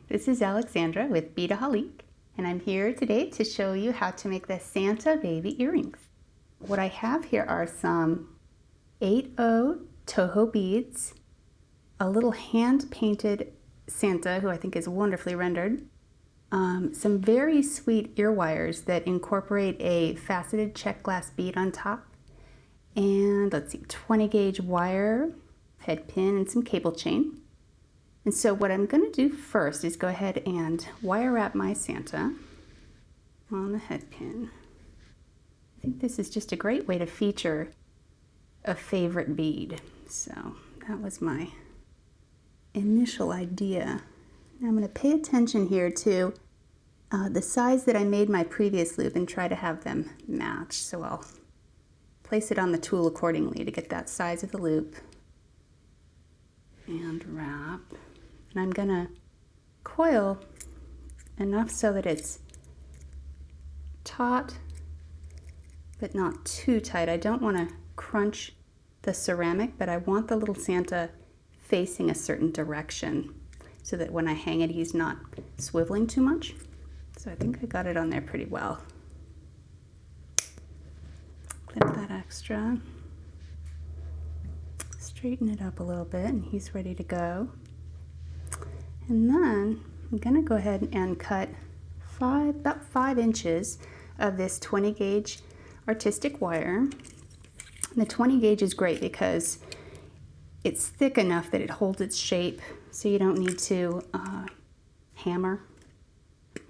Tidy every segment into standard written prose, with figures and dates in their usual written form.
this is Alexandra with Beadaholique, and I'm here today to show you how to make the Santa baby earrings. What I have here are some 8/0 Toho beads, a little hand-painted Santa, who I think is wonderfully rendered, some very sweet ear wires that incorporate a faceted check glass bead on top, and let's see, 20 gauge wire, head pin, and some cable chain. And so what I'm going to do first is go ahead and wire wrap my Santa on the head pin. I think this is just a great way to feature a favorite bead. So that was my initial idea. Now I'm going to pay attention here to the size that I made my previous loop and try to have them match. So I'll place it on the tool accordingly to get that size of the loop and wrap. And I'm going to coil enough so that it's taut but not too tight. I don't want to crunch the ceramic, but I want the little Santa facing a certain direction so that when I hang it, he's not swiveling too much. So I think I got it on there pretty well. Clip that extra, straighten it up a little bit, and he's ready to go. And then I'm going to go ahead and cut about 5 inches of this 20 gauge artistic wire. The 20 gauge is great because it's thick enough that it holds its shape, so you don't need to hammer.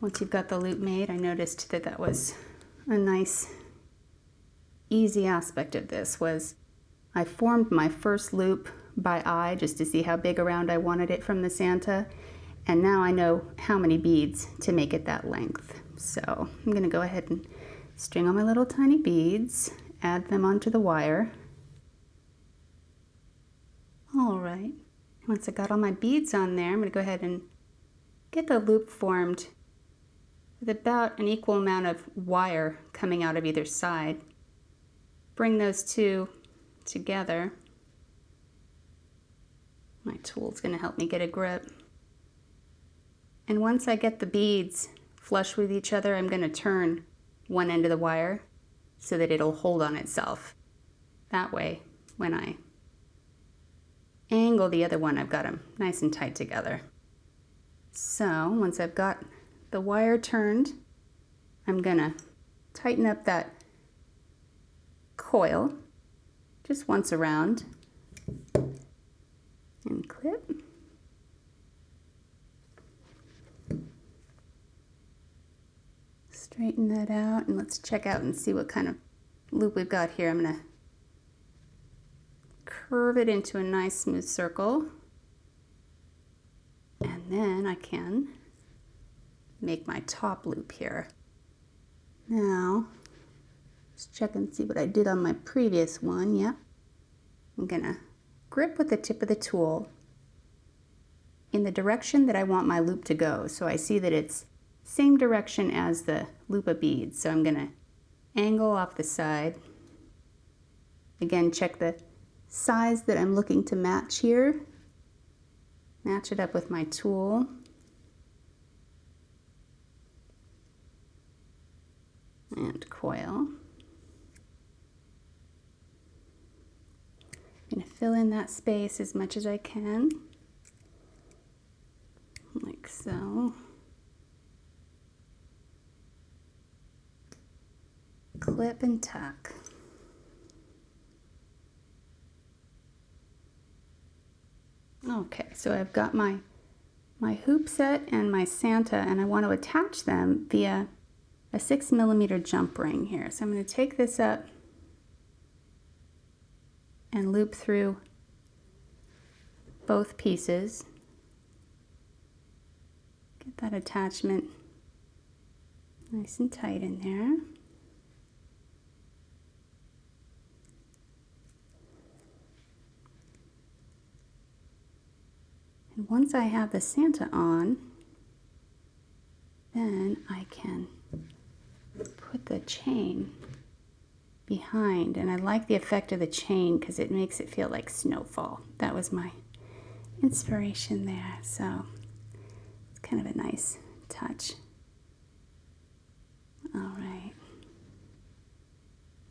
Once you've got the loop made, I noticed that that was a nice, easy aspect of this. Was I formed my first loop by eye just to see how big around I wanted it from the Santa, and now I know how many beads to make it that length. So I'm going to go ahead and string on my little tiny beads, add them onto the wire. All right, once I got all my beads on there, I'm going to go ahead and get the loop formed with about an equal amount of wire coming out of either side. Bring those two together. My tool's going to help me get a grip. And once I get the beads flush with each other, I'm going to turn one end of the wire so that it'll hold on itself. That way, when I angle the other one, I've got them nice and tight together. So once I've got the wire turned, I'm going to tighten up that coil just once around and clip. Straighten that out, and let's check out and see what kind of loop we've got here. I'm going to curve it into a nice smooth circle, and then I can make my top loop here. Now, let's check and see what I did on my previous one. Yep. I'm going to grip with the tip of the tool in the direction that I want my loop to go. So I see that it's same direction as the loop of beads. So I'm going to angle off the side. Again, check the size that I'm looking to match here. Match it up with my tool. And coil. I'm going to fill in that space as much as I can, like so. Clip and tuck. Okay, so I've got my hoop set and my Santa, and I want to attach them via a 6mm jump ring here. So I'm going to take this up and loop through both pieces. Get that attachment nice and tight in there. And once I have the Santa on, then I can put the chain behind, and I like the effect of the chain because it makes it feel like snowfall. That was my inspiration there. So kind of a nice touch. All right.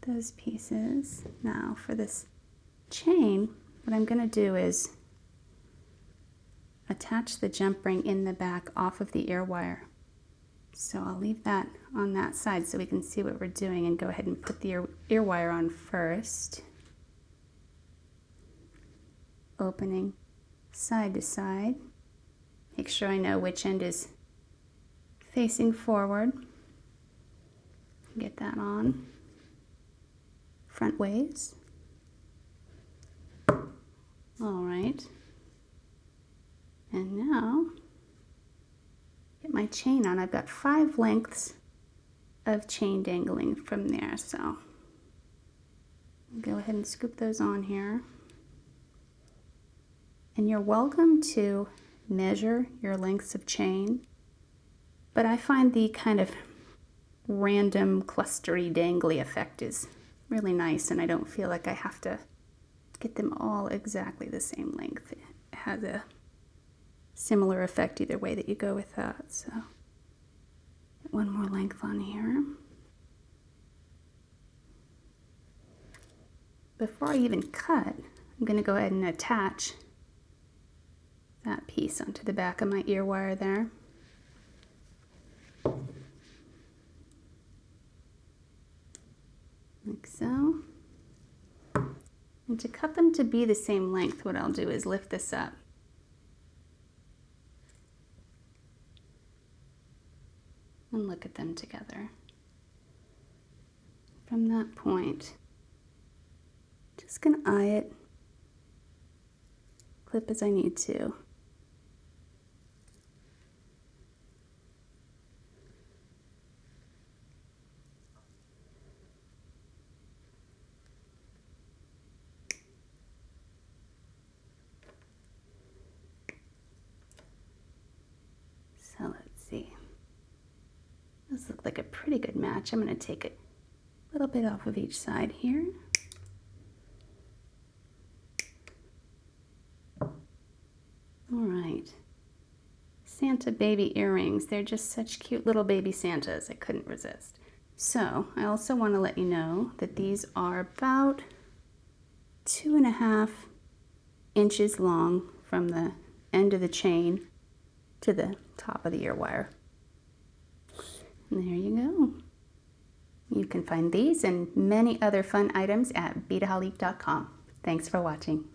Those pieces. Now for this chain, what I'm going to do is attach the jump ring in the back off of the ear wire. So I'll leave that on that side so we can see what we're doing, and go ahead and put the ear wire on first. Opening side to side. Make sure I know which end is facing forward. Get that on. Front ways. All right. And now, get my chain on. I've got 5 lengths of chain dangling from there, so go ahead and scoop those on here. And you're welcome to measure your lengths of chain, but I find the kind of random clustery dangly effect is really nice, and I don't feel like I have to get them all exactly the same length. It has a similar effect either way that you go with that. So get one more length on here. Before I even cut, I'm going to go ahead and attach that piece onto the back of my ear wire there. Like so. And to cut them to be the same length, what I'll do is lift this up. And look at them together. From that point, just gonna eye it, clip as I need to. So let's see. Those look like a pretty good match. I'm going to take a little bit off of each side here. All right. Santa baby earrings. They're just such cute little baby Santas. I couldn't resist. So I also want to let you know that these are about 2.5 inches long from the end of the chain to the top of the ear wire. And there you go. You can find these and many other fun items at Beadaholique.com. Thanks for watching.